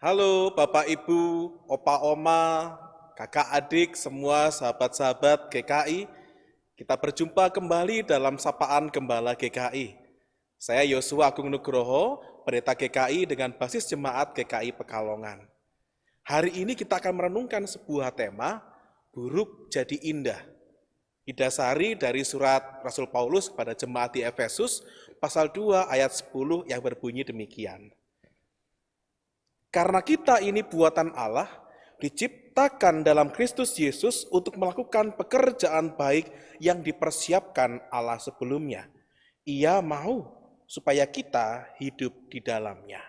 Halo Bapak Ibu, Opa Oma, Kakak Adik, semua sahabat-sahabat GKI. Kita berjumpa kembali dalam Sapaan Gembala GKI. Saya Yosua Agung Nugroho, Pendeta GKI dengan basis Jemaat GKI Pekalongan. Hari ini kita akan merenungkan sebuah tema, buruk jadi indah. Didasari dari surat Rasul Paulus kepada jemaat di Efesus, pasal 2 ayat 10 yang berbunyi demikian. Karena kita ini buatan Allah, diciptakan dalam Kristus Yesus untuk melakukan pekerjaan baik yang dipersiapkan Allah sebelumnya. Ia mau supaya kita hidup di dalamnya.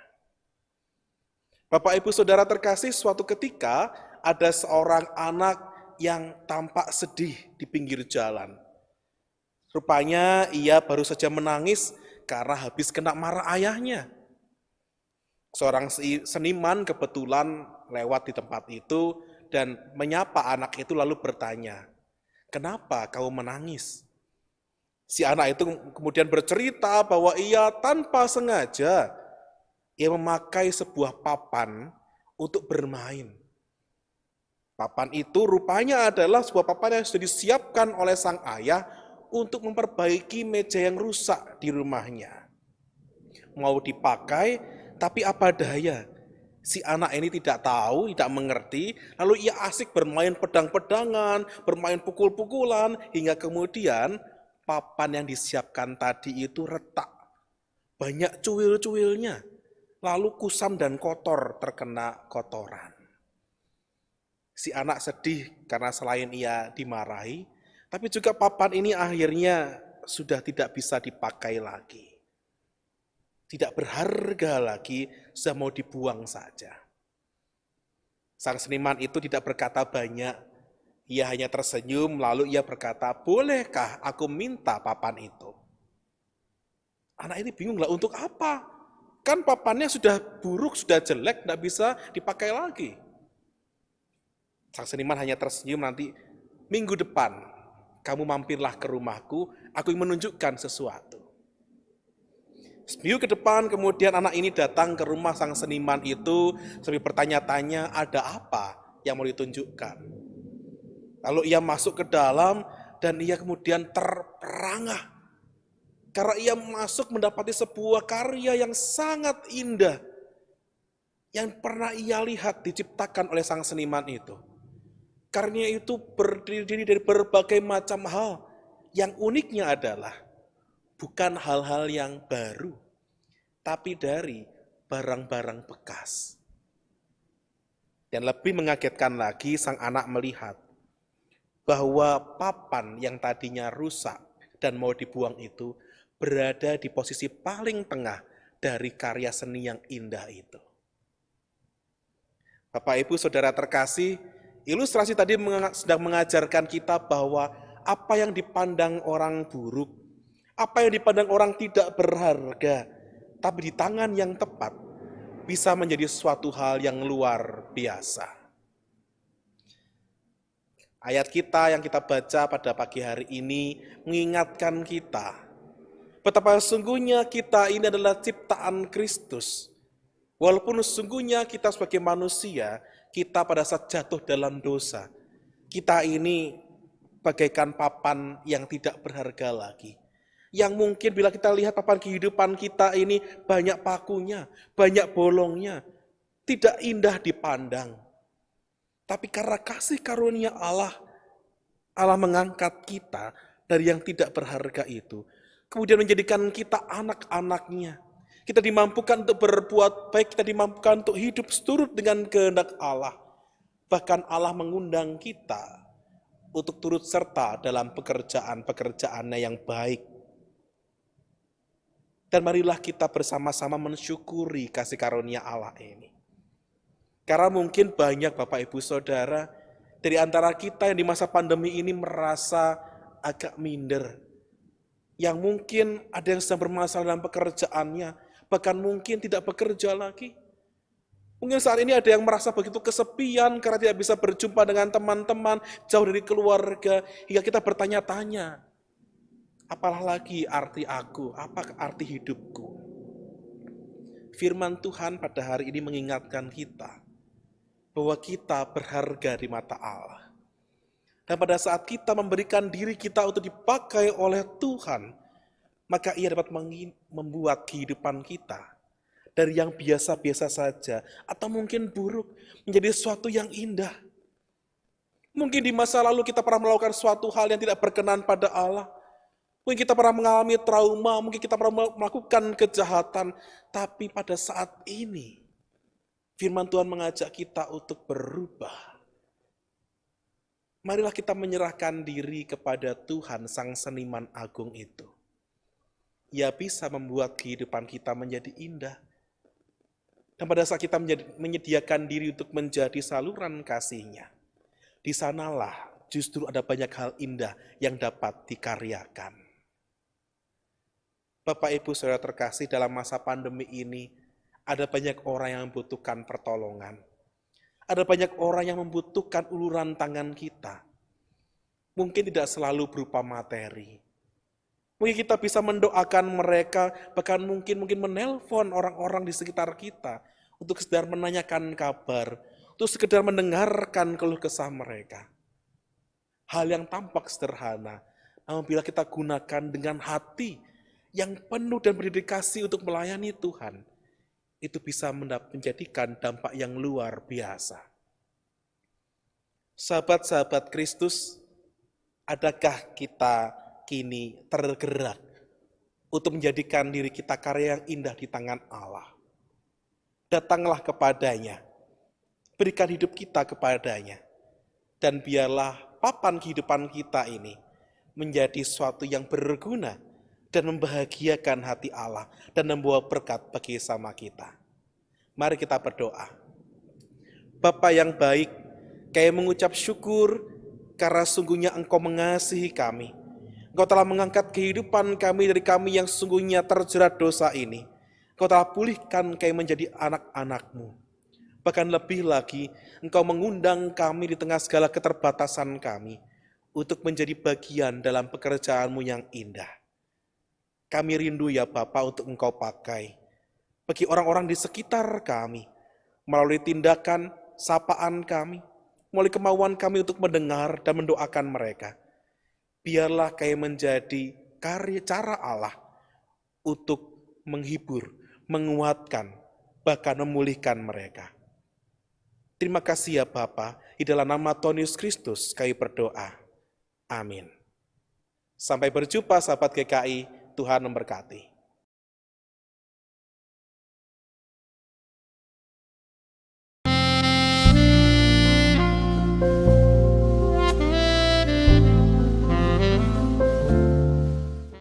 Bapak Ibu Saudara terkasih, suatu ketika ada seorang anak yang tampak sedih di pinggir jalan. Rupanya ia baru saja menangis karena habis kena marah ayahnya. Seorang seniman kebetulan lewat di tempat itu dan menyapa anak itu lalu bertanya, "Kenapa kau menangis?" Si anak itu kemudian bercerita bahwa ia tanpa sengaja ia memakai sebuah papan untuk bermain. Papan itu rupanya adalah sebuah papan yang sudah disiapkan oleh sang ayah untuk memperbaiki meja yang rusak di rumahnya. Mau dipakai, tapi apa daya, si anak ini tidak tahu, tidak mengerti, lalu ia asik bermain pedang-pedangan, bermain pukul-pukulan, hingga kemudian papan yang disiapkan tadi itu retak. Banyak cuil-cuilnya, lalu kusam dan kotor terkena kotoran. Si anak sedih karena selain ia dimarahi, tapi juga papan ini akhirnya sudah tidak bisa dipakai lagi. Tidak berharga lagi, sudah mau dibuang saja. Sang seniman itu tidak berkata banyak, ia hanya tersenyum lalu ia berkata, "Bolehkah aku minta papan itu?" Anak ini bingung lah, untuk apa? Kan papannya sudah buruk, sudah jelek, tidak bisa dipakai lagi. Sang seniman hanya tersenyum, "Nanti minggu depan kamu mampirlah ke rumahku, aku ingin menunjukkan sesuatu." Seminggu ke depan kemudian anak ini datang ke rumah sang seniman itu sambil bertanya-tanya ada apa yang mau ditunjukkan. Lalu ia masuk ke dalam dan ia kemudian terperangah. Karena ia masuk mendapati sebuah karya yang sangat indah yang pernah ia lihat diciptakan oleh sang seniman itu. Karya itu berdiri dari berbagai macam hal. Yang uniknya adalah bukan hal-hal yang baru, tapi dari barang-barang bekas. Dan lebih mengagetkan lagi, sang anak melihat bahwa papan yang tadinya rusak dan mau dibuang itu berada di posisi paling tengah dari karya seni yang indah itu. Bapak Ibu Saudara terkasih, ilustrasi tadi sedang mengajarkan kita bahwa apa yang dipandang orang buruk, apa yang dipandang orang tidak berharga, tapi di tangan yang tepat bisa menjadi suatu hal yang luar biasa. Ayat kita yang kita baca pada pagi hari ini mengingatkan kita betapa sesungguhnya kita ini adalah ciptaan Kristus. Walaupun sesungguhnya kita sebagai manusia, kita pada saat jatuh dalam dosa, kita ini bagaikan papan yang tidak berharga lagi. Yang mungkin bila kita lihat papan kehidupan kita ini banyak pakunya, banyak bolongnya, tidak indah dipandang. Tapi karena kasih karunia Allah, Allah mengangkat kita dari yang tidak berharga itu, kemudian menjadikan kita anak-anaknya. Kita dimampukan untuk berbuat baik, kita dimampukan untuk hidup seturut dengan kehendak Allah. Bahkan Allah mengundang kita untuk turut serta dalam pekerjaan-pekerjaannya yang baik. Dan marilah kita bersama-sama mensyukuri kasih karunia Allah ini. Karena mungkin banyak Bapak Ibu Saudara dari antara kita yang di masa pandemi ini merasa agak minder. Yang mungkin ada yang sedang bermasalah dalam pekerjaannya, bahkan mungkin tidak bekerja lagi. Mungkin saat ini ada yang merasa begitu kesepian karena tidak bisa berjumpa dengan teman-teman, jauh dari keluarga, hingga kita bertanya-tanya, apalah lagi arti aku, apa arti hidupku? firman Tuhan pada hari ini mengingatkan kita bahwa kita berharga di mata Allah. Dan pada saat kita memberikan diri kita untuk dipakai oleh Tuhan, maka Ia dapat membuat kehidupan kita dari yang biasa-biasa saja atau mungkin buruk menjadi sesuatu yang indah. Mungkin di masa lalu kita pernah melakukan suatu hal yang tidak berkenan pada Allah. Mungkin kita pernah mengalami trauma, mungkin kita pernah melakukan kejahatan. Tapi pada saat ini, firman Tuhan mengajak kita untuk berubah. Marilah kita menyerahkan diri kepada Tuhan, Sang Seniman Agung itu. Ia bisa membuat kehidupan kita menjadi indah. Dan pada saat kita menyediakan diri untuk menjadi saluran kasih-Nya, di sanalah justru ada banyak hal indah yang dapat dikaryakan. Bapak Ibu Saudara terkasih, dalam masa pandemi ini ada banyak orang yang membutuhkan pertolongan. Ada banyak orang yang membutuhkan uluran tangan kita. Mungkin tidak selalu berupa materi. Mungkin kita bisa mendoakan mereka, bahkan mungkin menelpon orang-orang di sekitar kita untuk sekedar menanyakan kabar, untuk sekedar mendengarkan keluh kesah mereka. Hal yang tampak sederhana, namun bila kita gunakan dengan hati yang penuh dan berdedikasi untuk melayani Tuhan, itu bisa menjadikan dampak yang luar biasa. Sahabat-sahabat Kristus, adakah kita kini tergerak untuk menjadikan diri kita karya yang indah di tangan Allah? Datanglah kepadanya, berikan hidup kita kepadanya, dan biarlah papan kehidupan kita ini menjadi sesuatu yang berguna dan membahagiakan hati Allah dan membawa berkat bagi sama kita. Mari kita berdoa. Bapa yang baik, kami mengucap syukur karena sungguhnya Engkau mengasihi kami. Engkau telah mengangkat kehidupan kami dari kami yang sungguhnya terjerat dosa ini. Engkau telah pulihkan kami menjadi anak-anak-Mu. Bahkan lebih lagi, Engkau mengundang kami di tengah segala keterbatasan kami untuk menjadi bagian dalam pekerjaan-Mu yang indah. Kami rindu ya Bapa untuk Engkau pakai bagi orang-orang di sekitar kami, melalui tindakan, sapaan kami, melalui kemauan kami untuk mendengar dan mendoakan mereka. Biarlah kami menjadi karya cara Allah untuk menghibur, menguatkan, bahkan memulihkan mereka. Terima kasih ya Bapa, di dalam nama Tuhan Yesus Kristus kami berdoa. Amin. Sampai berjumpa sahabat GKI, Tuhan memberkati.